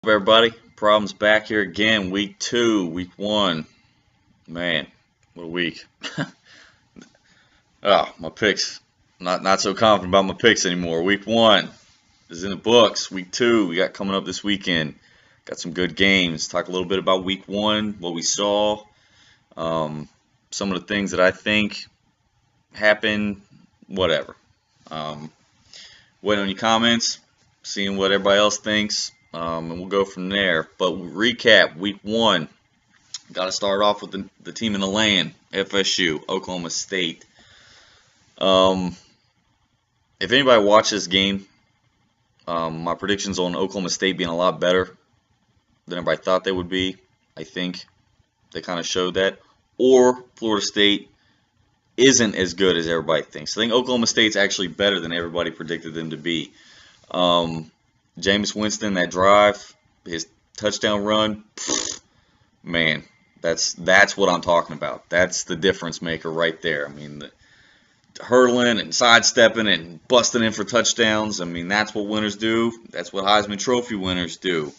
Up, everybody? Problems back here again. Week 2, week 1. Man, what a week. My picks. Not so confident about my picks anymore. Week 1 is in the books. Week 2 we got coming up this weekend. Got some good games. Talk a little bit about week 1, what we saw, some of the things that I think happened, whatever. Waiting on your comments, seeing what everybody else thinks. And we'll go from there. But recap, week 1. Got to start off with the team in the land, FSU, Oklahoma State. If anybody watched this game, my predictions on Oklahoma State being a lot better than everybody thought they would be. I think they kind of showed that. Or Florida State isn't as good as everybody thinks. I think Oklahoma State's actually better than everybody predicted them to be. Jameis Winston, that drive, his touchdown run, man, that's what I'm talking about. That's the difference maker right there. I mean, hurdling and sidestepping and busting in for touchdowns. I mean, that's what winners do. That's what Heisman Trophy winners do.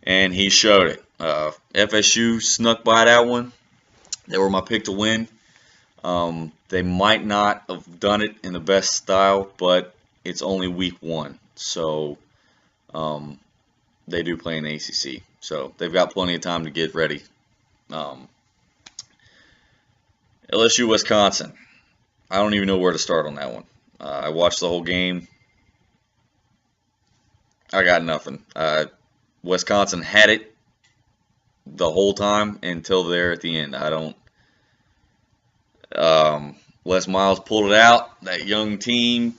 And he showed it. FSU snuck by that one. They were my pick to win. They might not have done it in the best style, but it's only week 1. So they do play in the ACC. So they've got plenty of time to get ready. LSU, Wisconsin. I don't even know where to start on that one. I watched the whole game. I got nothing. Wisconsin had it the whole time until there at the end. Les Miles pulled it out. That young team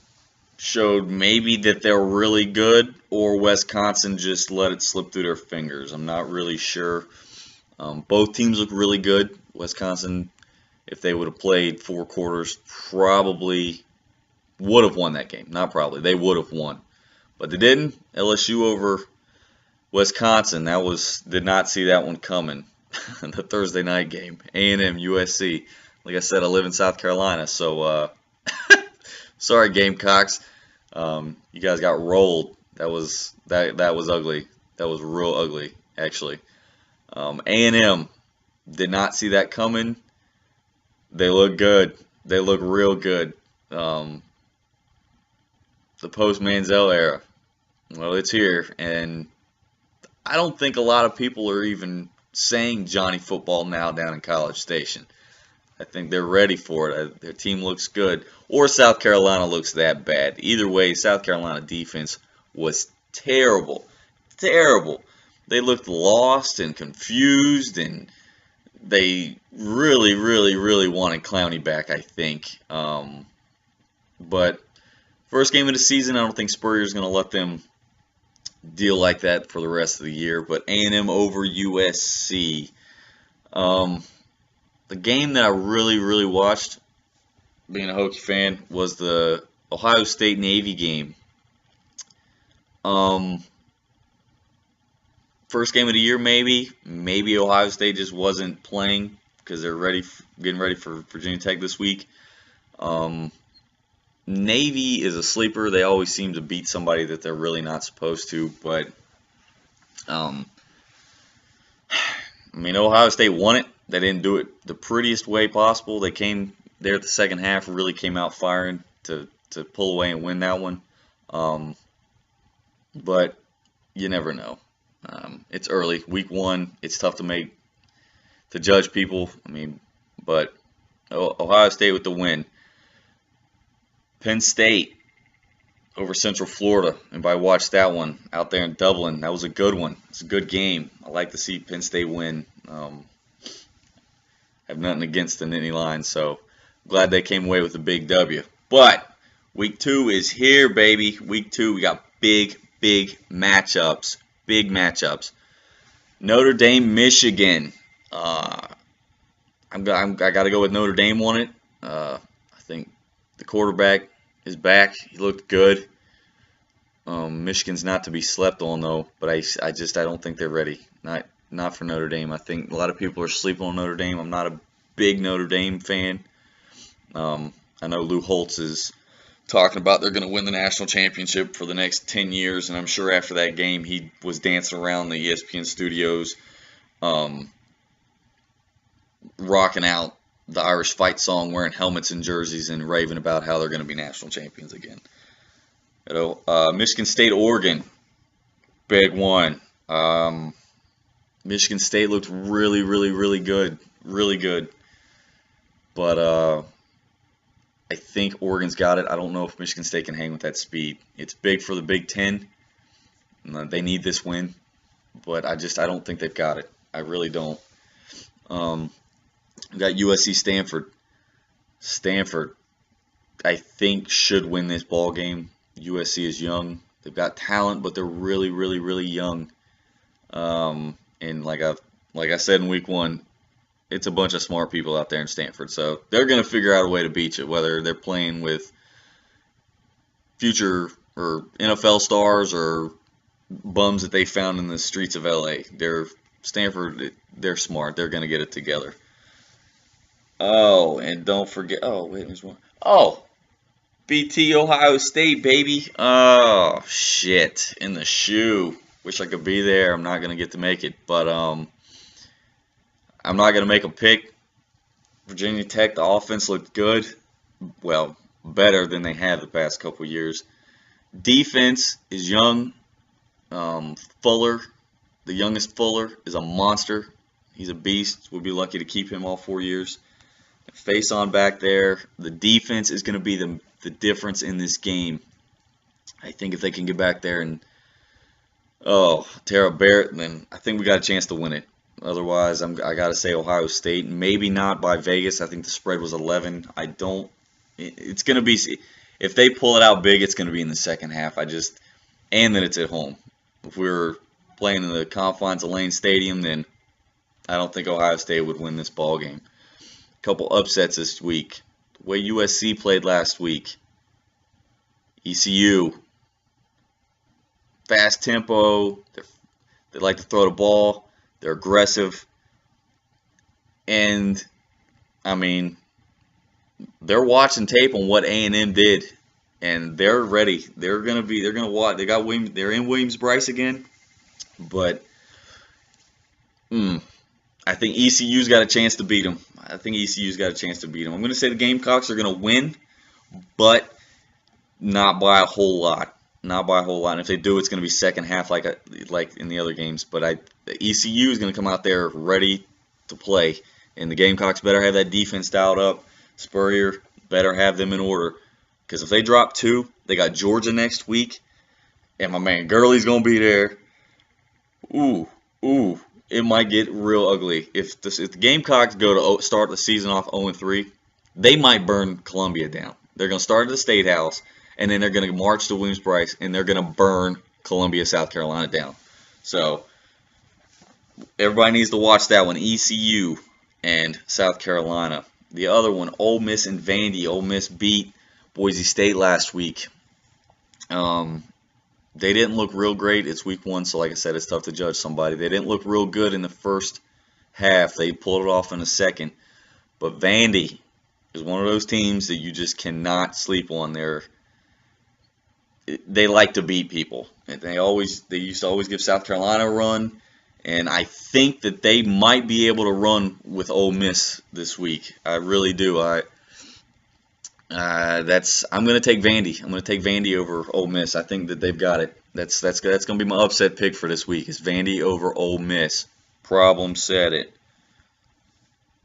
showed maybe that they're really good, or Wisconsin just let it slip through their fingers. I'm not really sure. Both teams look really good. Wisconsin, if they would have played 4 quarters, probably would have won that game. Not probably. They would have won. But they didn't. LSU over Wisconsin. Did not see that one coming. The Thursday night game. A&M, USC. Like I said, I live in South Carolina, so sorry, Gamecocks. You guys got rolled. That was ugly. That was real ugly, actually. A&M did not see that coming. They look good. They look real good. The post-Manziel era, well, it's here, and I don't think a lot of people are even saying Johnny Football now down in College Station. I think they're ready for it. Their team looks good. Or South Carolina looks that bad. Either way, South Carolina defense was terrible. Terrible. They looked lost and confused, and they really, really, really wanted Clowney back, I think. But first game of the season, I don't think Spurrier's going to let them deal like that for the rest of the year. But A&M over USC. The game that I really, really watched, being a Hokie fan, was the Ohio State-Navy game. First game of the year, maybe. Maybe Ohio State just wasn't playing because they're getting ready for Virginia Tech this week. Navy is a sleeper. They always seem to beat somebody that they're really not supposed to. But, I mean, Ohio State won it. They didn't do it the prettiest way possible. They came there at the second half, really came out firing to pull away and win that one. But you never know. It's early, week 1. It's tough to judge people. I mean, but Ohio State with the win. Penn State over Central Florida. Anybody watched that one out there in Dublin? That was a good one. It's a good game. I like to see Penn State win. Have nothing against the Nittany Lions, so glad they came away with a big W. But week 2 is here, baby. Week 2, we got big matchups. Big matchups. Notre Dame, Michigan. I got to go with Notre Dame on it. I think the quarterback is back. He looked good. Michigan's not to be slept on, though, but I don't think they're ready. Not for Notre Dame. I think a lot of people are sleeping on Notre Dame. I'm not a big Notre Dame fan. I know Lou Holtz is talking about they're going to win the national championship for the next 10 years. And I'm sure after that game, he was dancing around the ESPN studios, rocking out the Irish fight song, wearing helmets and jerseys, and raving about how they're going to be national champions again. Michigan State, Oregon, big one. Michigan State looked really, really, really good. Really good. But I think Oregon's got it. I don't know if Michigan State can hang with that speed. It's big for the Big Ten. They need this win. But I don't think they've got it. I really don't. We got USC, Stanford. Stanford, I think, should win this ball game. USC is young. They've got talent, but they're really, really, really young. And like I said in week 1, it's a bunch of smart people out there in Stanford. So they're going to figure out a way to beat you, whether they're playing with future or NFL stars or bums that they found in the streets of LA. Stanford, they're smart. They're going to get it together. Oh, and don't forget. Oh, wait, there's one. Oh, BT Ohio State, baby. Oh, shit. In the shoe. Wish I could be there. I'm not going to get to make it. But I'm not going to make a pick. Virginia Tech, the offense looked good. Well, better than they have the past couple years. Defense is young. Fuller, the youngest Fuller, is a monster. He's a beast. We'll be lucky to keep him all 4 years. Face on back there. The defense is going to be the difference in this game. I think if they can get back there and Tara Barrett, then I think we got a chance to win it. Otherwise, I got to say Ohio State. Maybe not by Vegas. I think the spread was 11. It's going to be, if they pull it out big, it's going to be in the second half. And then it's at home. If we were playing in the confines of Lane Stadium, then I don't think Ohio State would win this ball game. Couple upsets this week. The way USC played last week. ECU. Fast tempo. They like to throw the ball. They're aggressive. And, I mean, they're watching tape on what A&M did. And they're ready. They're going to watch. They're in Williams-Brice again. But, I think ECU's got a chance to beat them. I'm going to say the Gamecocks are going to win, but not by a whole lot. And if they do, it's going to be second half like in the other games. But the ECU is going to come out there ready to play. And the Gamecocks better have that defense dialed up. Spurrier better have them in order. Because if they drop 2, they got Georgia next week. And my man Gurley's going to be there. Ooh. It might get real ugly. If the Gamecocks go to start the season off 0-3, they might burn Columbia down. They're going to start at the State House, and then they're going to march to Williams-Brice, and they're going to burn Columbia, South Carolina down. So everybody needs to watch that one, ECU and South Carolina. The other one, Ole Miss and Vandy. Ole Miss beat Boise State last week. They didn't look real great. It's week 1, so like I said, it's tough to judge somebody. They didn't look real good in the first half. They pulled it off in the second. But Vandy is one of those teams that you just cannot sleep on. They like to beat people. They used to always give South Carolina a run. And I think that they might be able to run with Ole Miss this week. I really do. I'm going to take Vandy. I'm going to take Vandy over Ole Miss. I think that they've got it. That's going to be my upset pick for this week. Is Vandy over Ole Miss. Problem said it.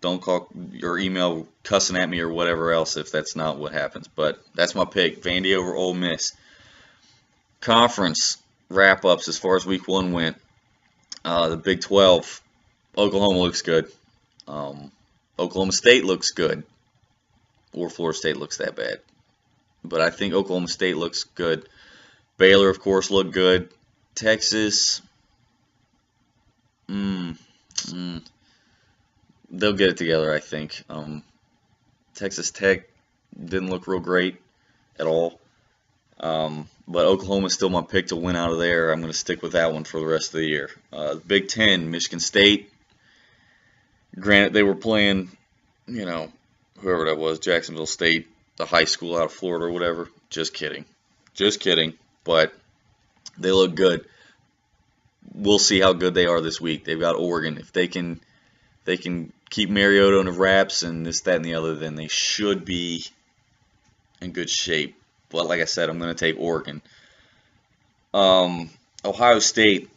Don't call your email cussing at me or whatever else if that's not what happens. But that's my pick. Vandy over Ole Miss. Conference wrap-ups as far as week 1 went. The Big 12. Oklahoma looks good. Oklahoma State looks good. Or Florida State looks that bad. But I think Oklahoma State looks good. Baylor, of course, looked good. Texas, they'll get it together, I think. Texas Tech didn't look real great at all. But Oklahoma's still my pick to win out of there. I'm going to stick with that one for the rest of the year. Big Ten, Michigan State. Granted, they were playing, whoever that was, Jacksonville State, the high school out of Florida or whatever. Just kidding. Just kidding. But they look good. We'll see how good they are this week. They've got Oregon. If they can keep Mariota in the wraps and this, that, and the other, then they should be in good shape. But like I said, I'm going to take Oregon. Ohio State,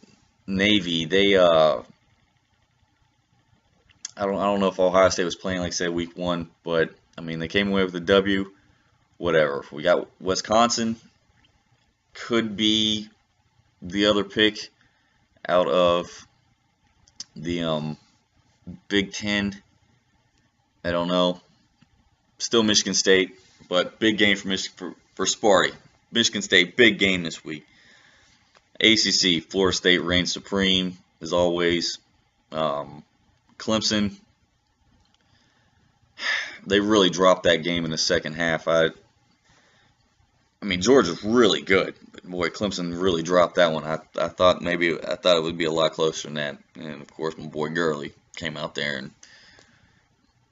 Navy. They I don't know if Ohio State was playing, like I said, week 1, but I mean they came away with a W. Whatever. We got Wisconsin. Could be the other pick out of the Big Ten. I don't know. Still Michigan State, but big game for Sparty. Michigan State, big game this week. ACC, Florida State reigns supreme as always. Clemson, they really dropped that game in the second half. I mean, Georgia's really good, but boy, Clemson really dropped that one. I thought it would be a lot closer than that. And of course, my boy Gurley came out there and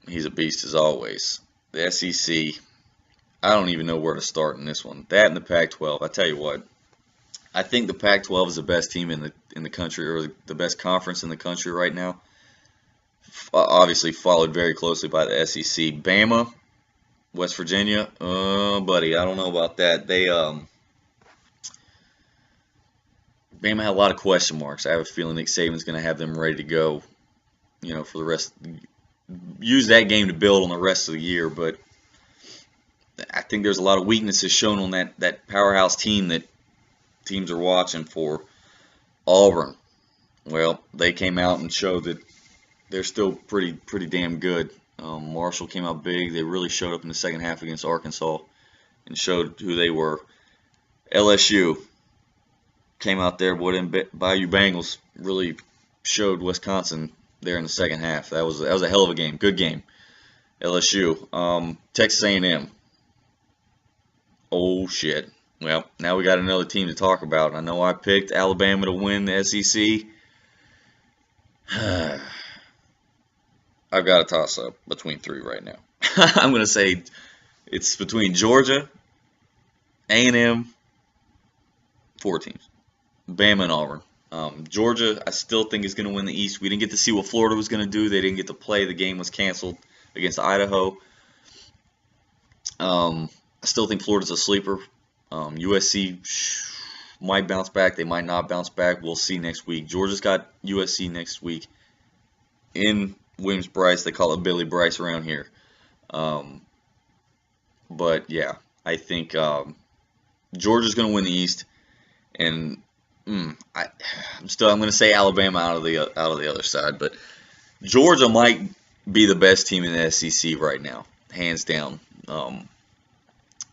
he's a beast as always. The SEC, I don't even know where to start in this one. That and the Pac-12. I tell you what, I think the Pac-12 is the best team in the country, or the best conference in the country right now. Obviously followed very closely by the SEC. Bama, West Virginia, buddy, I don't know about that. Bama had a lot of question marks. I have a feeling Nick Saban's going to have them ready to go, for the rest. Use that game to build on the rest of the year, but I think there's a lot of weaknesses shown on that powerhouse team that teams are watching for. Auburn, well, they came out and showed that they're still pretty damn good. Marshall came out big. They really showed up in the second half against Arkansas and showed who they were. LSU came out there, Bayou Bengals really showed Wisconsin there in the second half. That was a hell of a game. Good game. LSU. Texas A&M. Oh, shit. Well, now we got another team to talk about. I know I picked Alabama to win the SEC. I've got a toss-up between 3 right now. I'm going to say it's between Georgia, A&M, 4 teams. Bama and Auburn. Georgia, I still think is going to win the East. We didn't get to see what Florida was going to do. They didn't get to play. The game was canceled against Idaho. I still think Florida's a sleeper. USC might bounce back. They might not bounce back. We'll see next week. Georgia's got USC next week in Williams-Brice. They call it Billy Bryce around here. But yeah, I think Georgia's going to win the East, and I'm going to say Alabama out of the other side. But Georgia might be the best team in the SEC right now, hands down.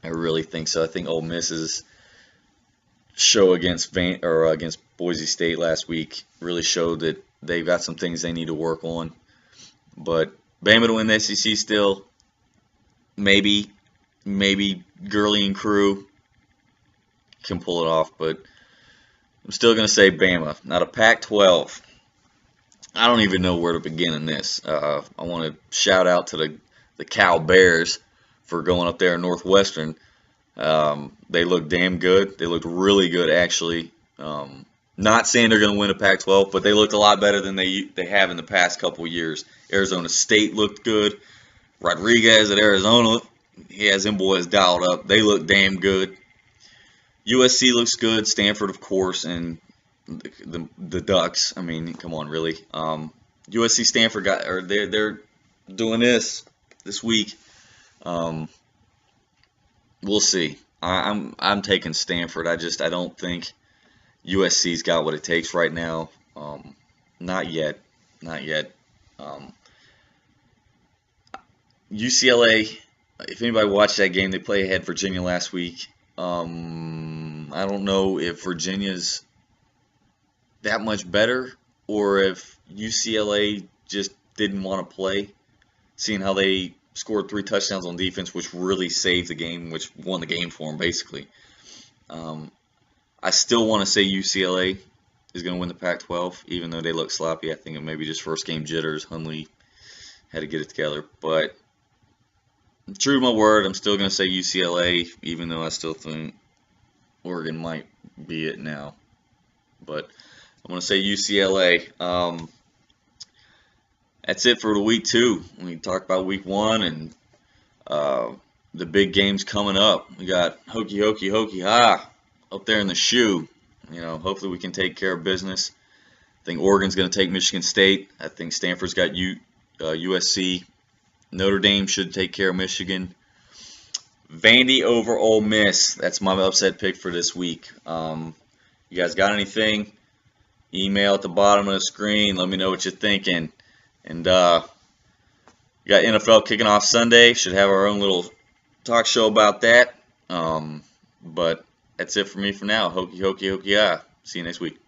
I really think so. I think Ole Miss's show against Boise State last week really showed that they've got some things they need to work on. But Bama to win the SEC still, maybe Gurley and crew can pull it off, but I'm still going to say Bama. Now the Pac-12, I don't even know where to begin in this. I want to shout out to the Cal Bears for going up there in Northwestern. They look damn good. They looked really good, actually. Not saying they're going to win a Pac-12, but they looked a lot better than they have in the past couple of years. Arizona State looked good. Rodriguez at Arizona, he has them boys dialed up. They look damn good. USC looks good. Stanford, of course, and the Ducks. I mean, come on, really. USC, Stanford they're doing this week. We'll see. I'm taking Stanford. I don't think USC's got what it takes right now. Not yet. UCLA, if anybody watched that game, they played Virginia last week. I don't know if Virginia's that much better or if UCLA just didn't want to play, seeing how they scored 3 touchdowns on defense, which really saved the game, which won the game for them, basically. I still want to say UCLA is going to win the Pac-12, even though they look sloppy. I think it may be just first game jitters. Hundley had to get it together. But true to my word, I'm still going to say UCLA, even though I still think Oregon might be it now. But I'm going to say UCLA. That's it for the week 2. We talked about week 1 and the big games coming up. We got Hokey Hokey Hokey Ha up there in the shoe. Hopefully we can take care of business. I think Oregon's going to take Michigan State. I think Stanford's got USC. Notre Dame should take care of Michigan. Vandy over Ole Miss. That's my upset pick for this week. You guys got anything? Email at the bottom of the screen. Let me know what you're thinking. And we got NFL kicking off Sunday. Should have our own little talk show about that. But that's it for me for now. Hokey Hokey Hokey Ah. See you next week.